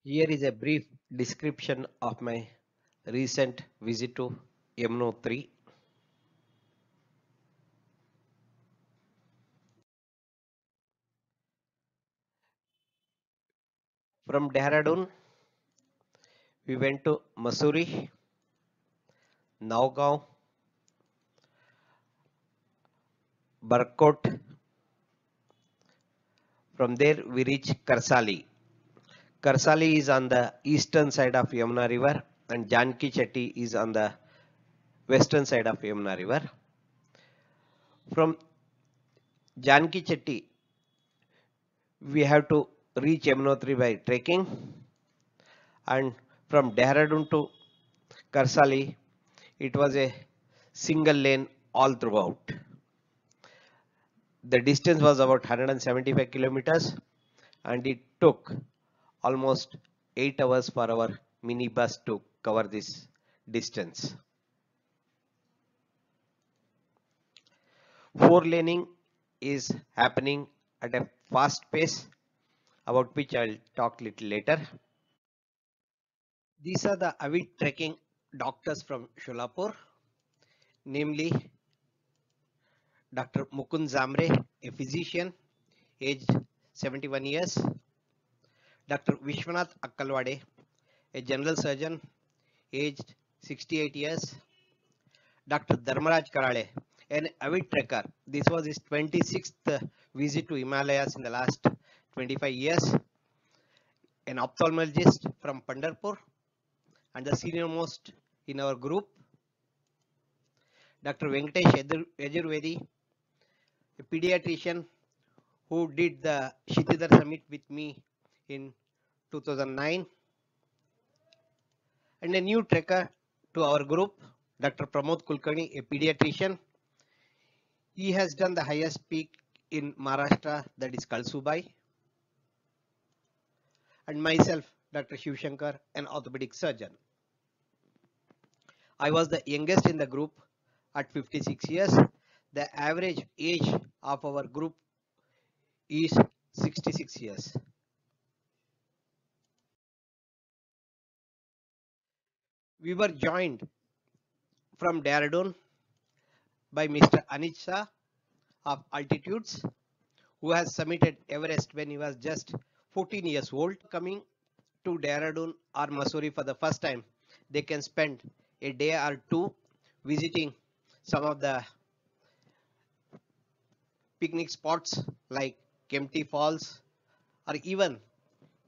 Here is a brief description of my recent visit to Yamunotri. From Dehradun, we went to Mussoorie, Nagaon, Barkot. From there, we reached Karsali. Karsali is on the eastern side of Yamuna River, and Janki Chetty is on the western side of Yamuna River. From Janki Chetty, we have to reach Yamunotri by trekking, and from Dehradun to Karsali, it was a single lane all throughout. The distance was about 175 kilometers, and it took almost 8 hours for our minibus to cover this distance. 4 laning is happening at a fast pace, about which I'll talk little later. These are the avid trekking doctors from Sholapur, namely Dr. Mukund Zamre, a physician, aged 71 years, Dr. Vishwanath Akkalwade, a general surgeon, aged 68 years, Dr. Dharmaraj Karale, an avid trekker. This was his 26th visit to Himalayas in the last 25 years, an ophthalmologist from Pandharpur, and the senior most in our group, Dr. Venkatesh Yajurvedi, a pediatrician who did the Kshitidhar summit with me in 2009, and a new trekker to our group, Dr. Pramod Kulkarni, a pediatrician. He has done the highest peak in Maharashtra, that is Kalsubai. And myself, Dr. Shiv Shankar, an orthopedic surgeon. I was the youngest in the group at 56 years. The average age of our group is 66 years. We were joined from Dehradun by Mr. Anish Shah of Altitudes, who has summited Everest when he was just 14 years old. Coming to Dehradun or Mussoorie for the first time, they can spend a day or two visiting some of the picnic spots like Kempty Falls, or even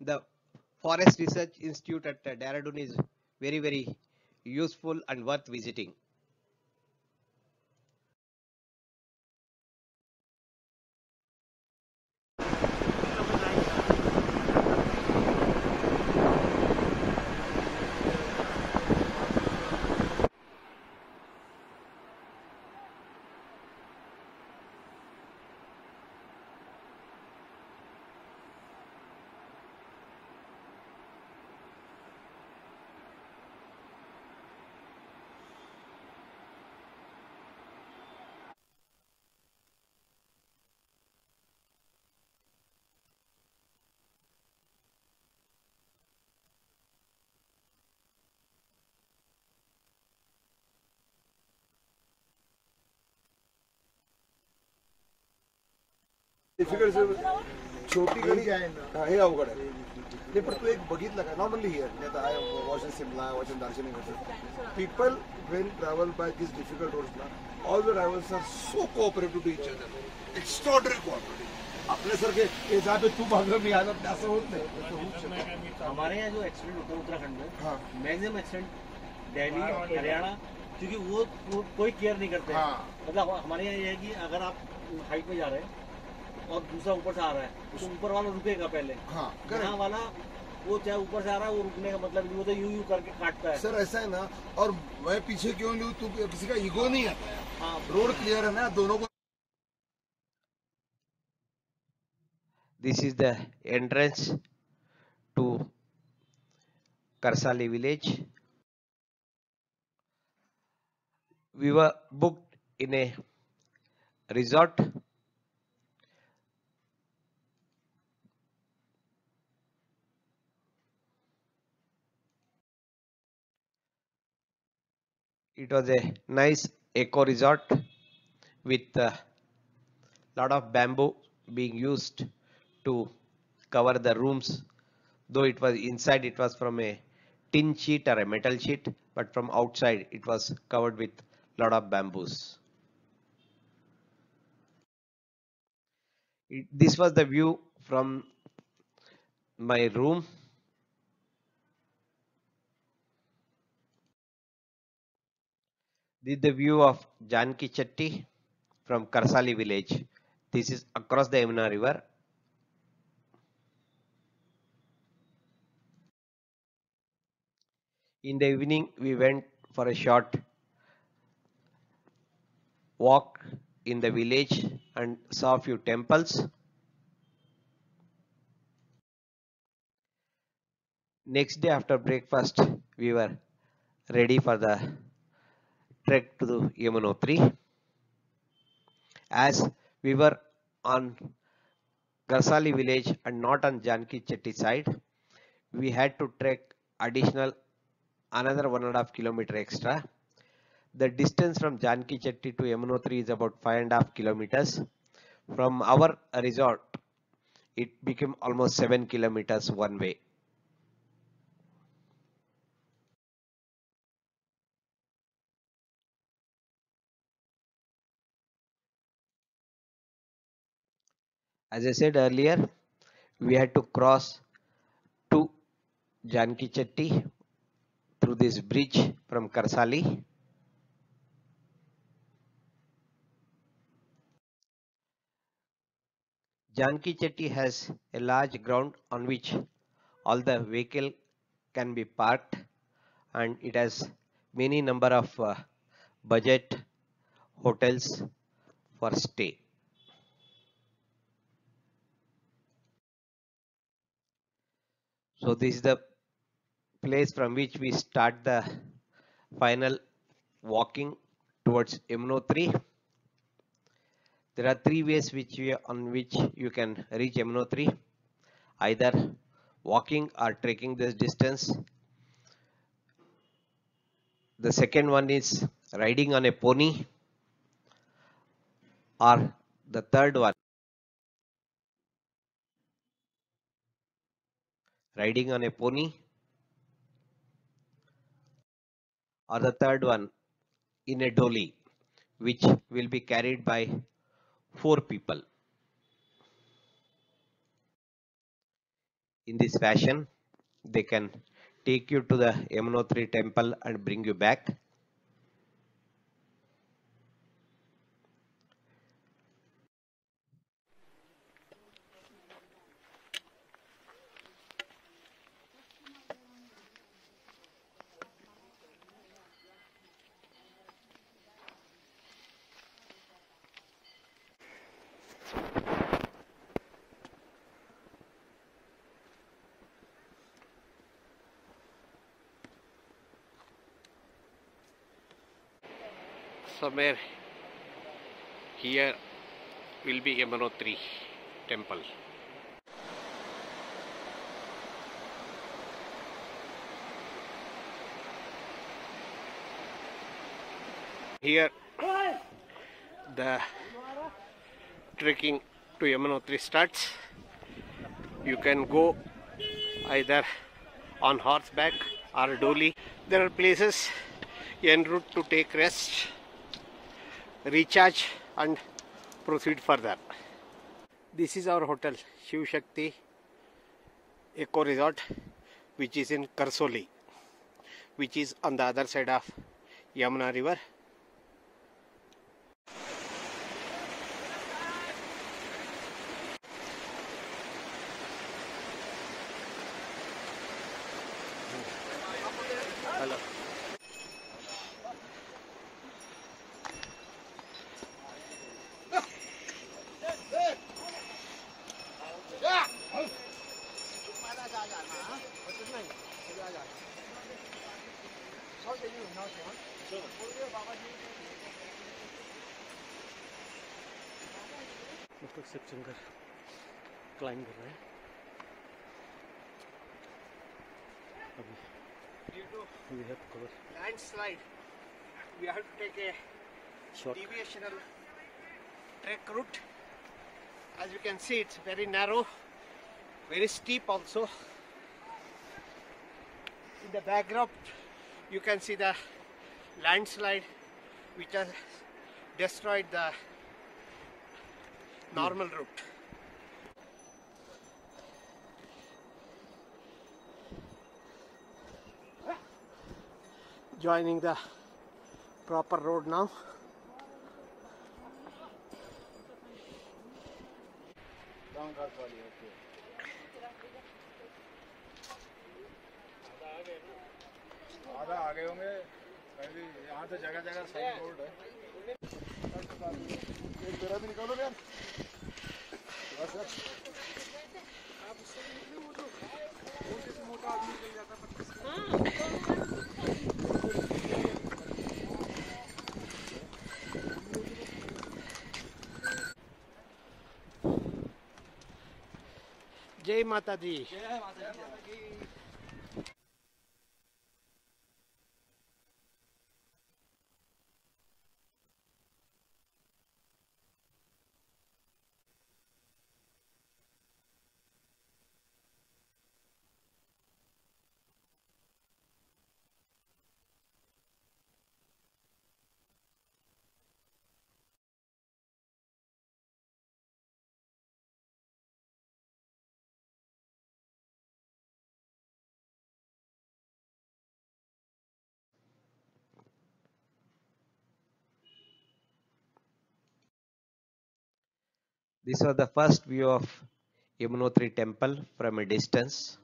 the Forest Research Institute at Dehradun is very useful and worth visiting. Difficult छोटी गली हे अवघड आहे नाही पण तू एक बघितलं का नॉट ओनली हिअर नाही I watch in Shimla watch in Darjeeling people when travel by this difficult roads ना all the drivers are so cooperative to each other extraordinary cooperative आपल्यासारखे हे जाबे तू भाग मी आला असं होत नाही हमारे यहाँ जो एक्सीडेंट होता है उत्तराखंड में मैक्सिमम एक्सीडेंट दिल्ली हरियाणा क्योंकि वो कोई केयर नहीं करते मतलब हमारे यहाँ ये है कि अगर आप हाइट में जा रहे हैं और दूसरा ऊपर से आ रहा है तो ऊपर वाला रुकेगा पहले यहाँ वाला वो चाहे ऊपर से आ रहा है वो रुकने का मतलब नहीं, वो तो यूं करके काटता है। सर ऐसा है ना, और मैं पीछे क्यों लूं, तू किसी का ईगो नहीं है। हाँ, रोड क्लियर है ना दोनों को। This is the entrance to Karsali village. We were booked in a resort. It was a nice eco resort with a lot of bamboo being used to cover the rooms, though it was inside it was from a tin sheet or a metal sheet, but from outside it was covered with lot of bamboos. This was the view from my room. This is the view of Janki Chatti from Karsali village. This is across the Yamuna river. In the evening, we went for a short walk in the village and saw a few temples. Next day after breakfast, we were ready for the trek to the Yamunotri. As we were on Karsali village and not on Janki Chetty side, we had to trek additional another 1.5 kilometer extra. The distance from Janki Chetty to Yamunotri is about 5.5 kilometers. From our resort, it became almost 7 kilometers one way. As I said earlier, we had to cross to Janki Chetty through this bridge from Karsali. Janki Chetty has a large ground on which all the vehicle can be parked, and it has many number of budget hotels for stay. So this is the place from which we start the final walking towards Yamunotri. There are three ways on which you can reach Yamunotri, either walking or trekking this distance. The second one is riding on a pony, or the third one, riding on a pony, or the third one in a dolly, which will be carried by 4 people. In this fashion, they can take you to the Yamunotri temple and bring you back. Somewhere here will be Yamunotri temple. Here the trekking to Yamunotri starts. You can go either on horseback or dolly. There are places en route to take rest, recharge and proceed further. This is our hotel, Shiv Shakti Eco Resort, which is in Karsoli, which is on the other side of Yamuna river. Hello. Shivshankar climb कर रहे हैं अभी। We have cover landslide. we have to take a deviational trek route. As you can see, it's very narrow, very steep also. In the backdrop, you can see the landslide which has destroyed the normal route. Joining the proper road now. आधा आगे होंगे, यहाँ तो जगह जगह सही road है। एक बेरा भी निकालो यार। मोटा आदमी निकल जाता जय माता दी। This was the first view of Yamunotri temple from a distance.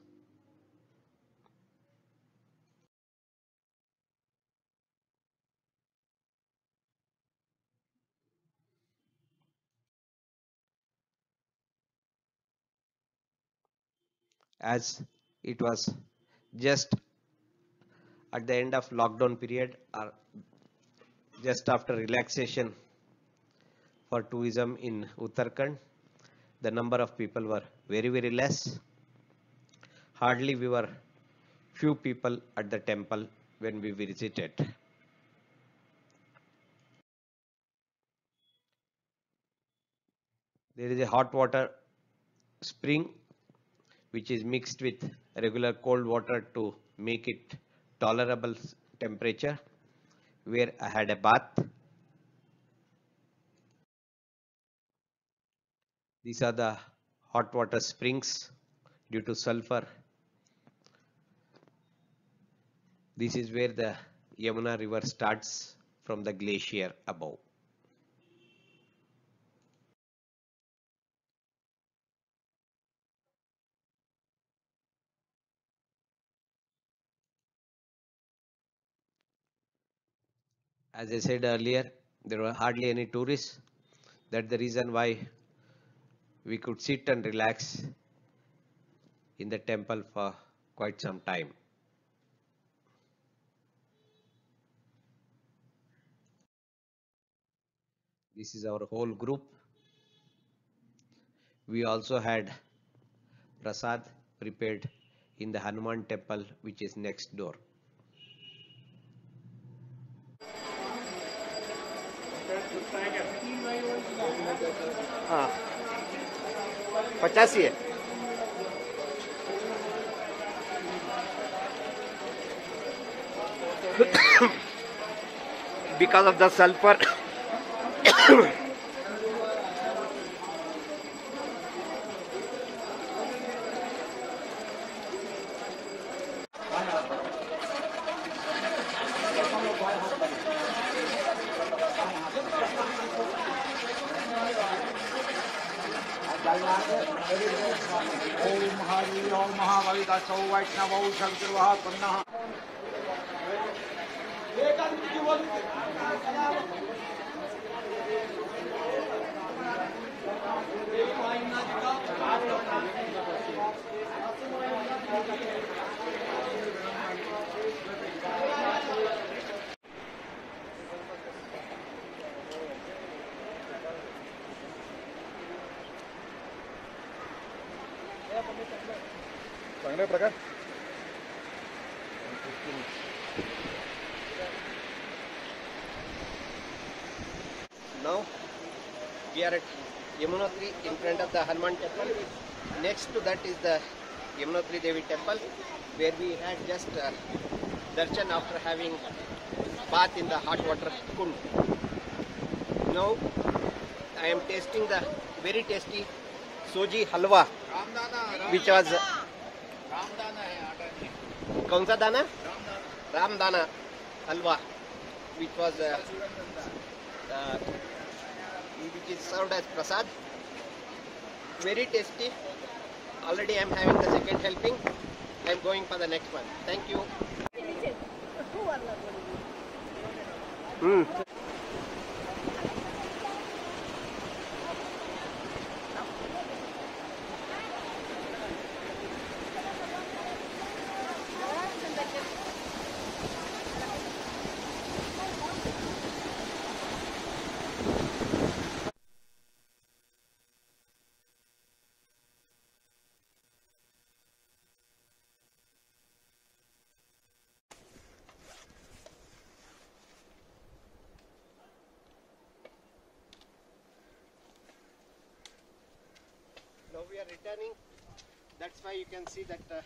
As it was just at the end of lockdown period or just after relaxation for tourism in Uttarakhand, the number of people were very less. Hardly we were few people at the temple when we visited. There is a hot water spring which is mixed with regular cold water to make it tolerable temperature, where I had a bath. These are the hot water springs due to sulfur. This is where the Yamuna river starts from the glacier above. As I said earlier, there were hardly any tourists. That's the reason why we could sit and relax in the temple for quite some time. This is our whole group. We also had prasad prepared in the Hanuman temple, which is next door. हाँ 85 है। Because of the sulfur. Om Hari ओम महाबलिदा सौ वैष्णव शंकर पन्ना चांगले प्रकार Now we are at Yamunotri in front of the Hanuman temple. Next to that is the Yamunotri Devi temple, where we had just darshan after having bath in the hot water kund. Now I am tasting the very tasty soji halwa, which was kaun sa dana? Ramdana halwa, which was which is served as prasad. Very tasty. Already I am having the second helping. I am going for the next one. Thank you. Now we are returning. That's why you can see that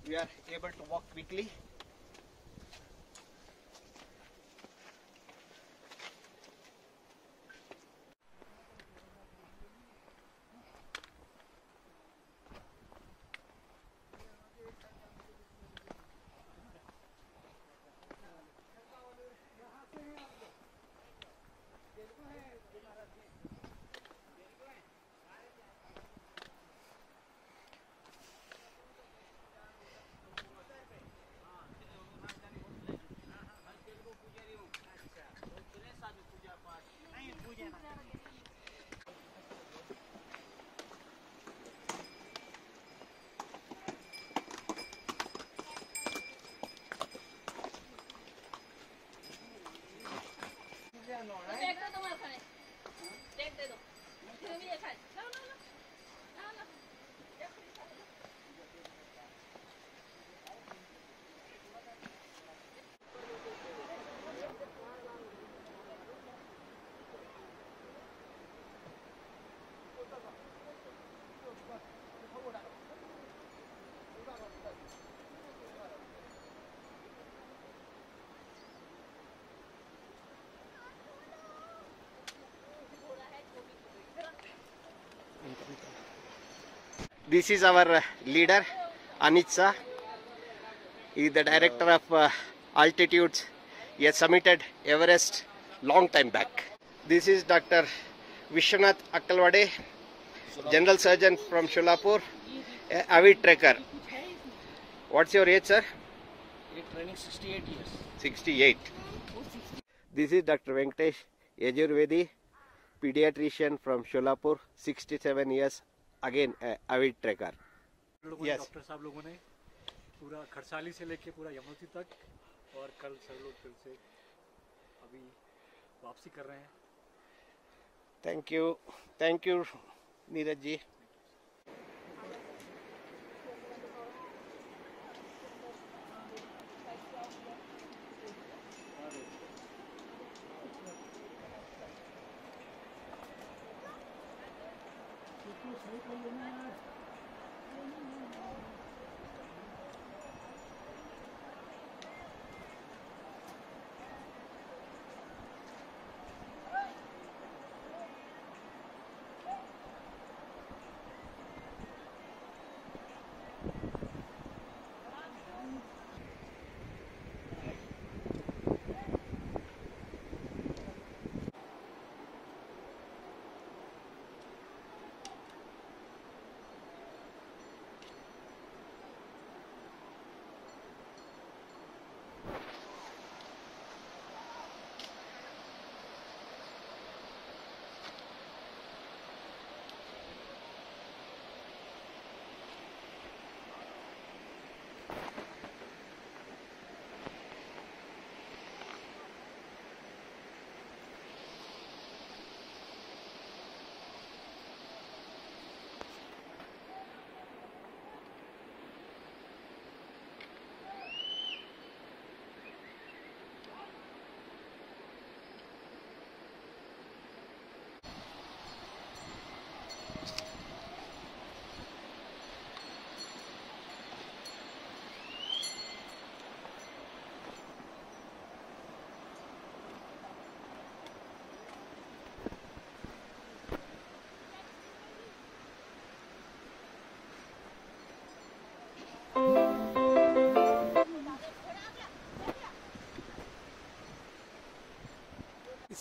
we are able to walk quickly. This is our leader, Anitsa. He is the director of altitudes. He has summited Everest long time back. This is Dr. Vishwanath Akkalwade, General Surgeon from Sholapur, avid trekker. What's your age, sir? Training 68 years. 68. This is Dr. Venkatesh Yajurvedi, pediatrician from Sholapur, 67 years, again avid trekker. Yes. Doctor साहब लोगों ने पूरा खरसाली से लेके पूरा यमुनोत्री तक और कल सब लोग फिर से अभी वापसी कर रहे हैं. Thank you, Neeraj ji.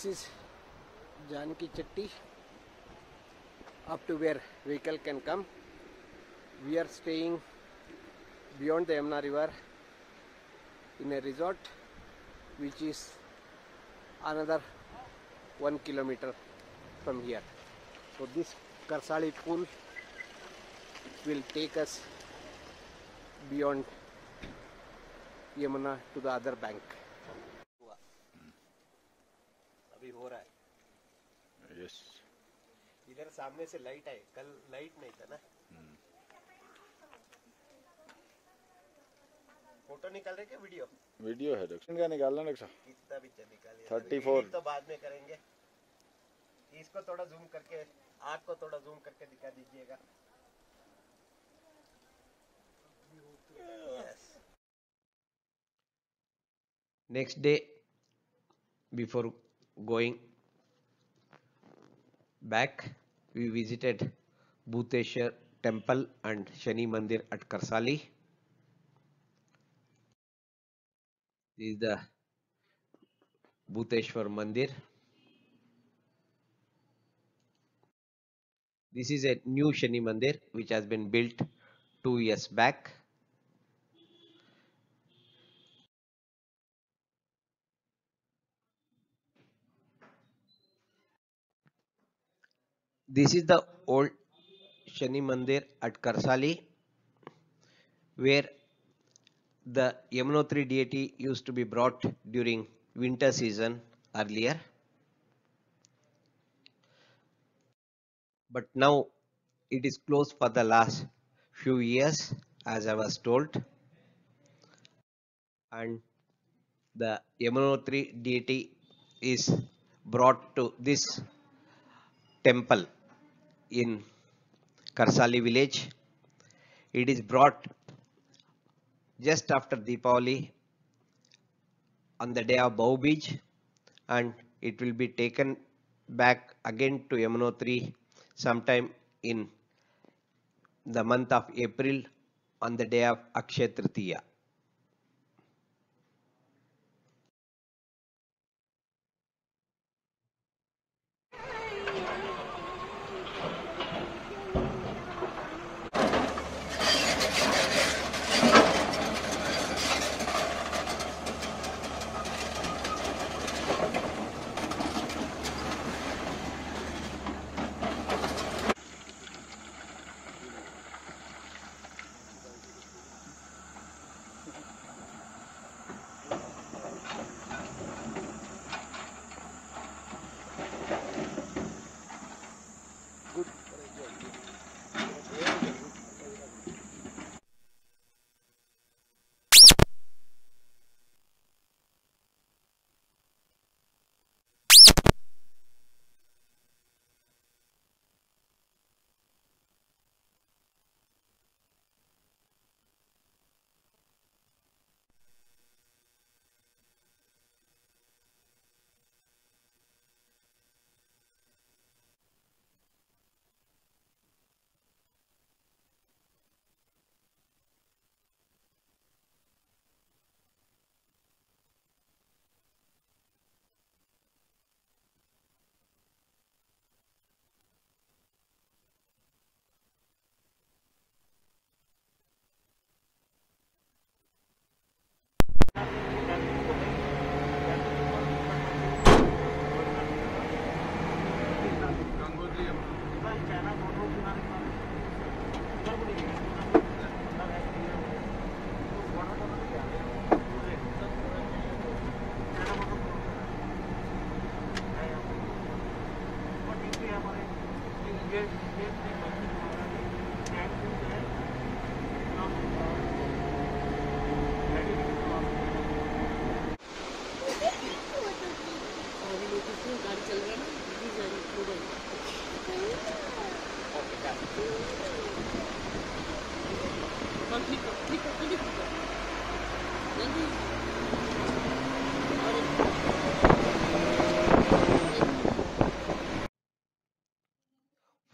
This is Janki Chetti, up to where vehicle can come. We are staying beyond the Yamuna river in a resort which is another 1 kilometer from here. So this Karsali pool will take us beyond Yamuna to the other bank. अभी हो रहा है। Yes इधर सामने से light है, कल light नहीं था ना। फोटो निकाल रहे क्या वीडियो? वीडियो है दक्षिण का निकालना रक्षा कितना भी निकालिए, 34 तो बाद में करेंगे। इसको थोड़ा जूम करके, आग को थोड़ा जूम करके दिखा दीजिएगा। Next day, before going back, we visited Bhuteshwar temple and Shani Mandir at Karsali. This is the Bhuteshwar Mandir. This is a new Shani Mandir which has been built 2 years back. This is the old Shani Mandir at Karsali, where the Yamunotri deity used to be brought during winter season earlier. But now it is closed for the last few years, as I was told. And the Yamunotri deity is brought to this temple in Karsali village. It is brought just after Deepavali on the day of Bhau-Bij, and it will be taken back again to Yamunotri sometime in the month of April on the day of Akshaya Tritiya.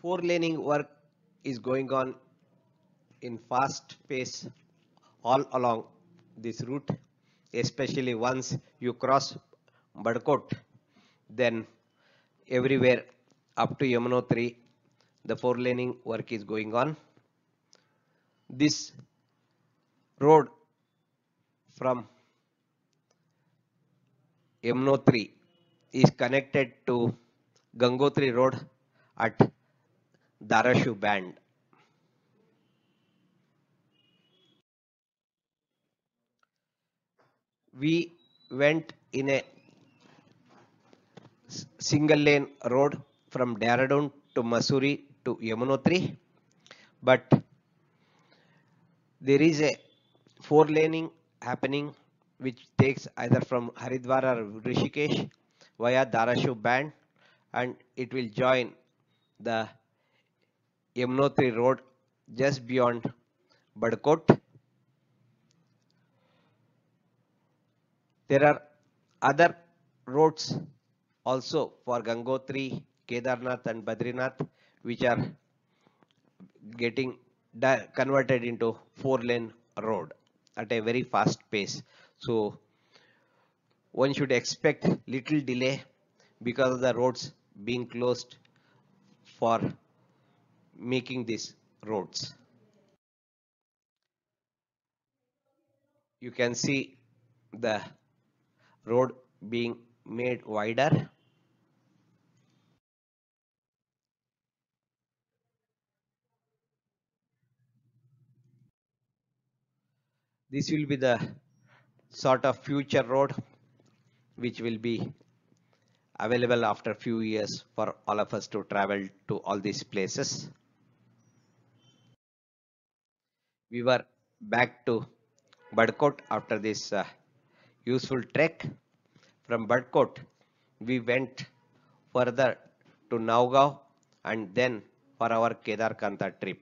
Four-laning work is going on in fast pace all along this route, especially once you cross Badkot. Then everywhere up to Yamunotri, the 4-laning work is going on. This road from Yamunotri is connected to Gangotri Road at Darashu Band. We went in a single lane road from Dehradun to Mussoorie to Yamunotri, but there is a 4-laning happening which takes either from Haridwar or Rishikesh via Darashu Band, and it will join the Yamunotri Road just beyond Badkot. There are other roads also for Gangotri, Kedarnath and Badrinath which are getting converted into 4-lane road at a very fast pace. So one should expect little delay because of the roads being closed for making these roads. You can see the road being made wider. This will be the sort of future road which will be available after few years for all of us to travel to all these places. We were back to Badkot after this useful trek. From Badkot, we went further to Naugaon and then for our Kedarkantha trip.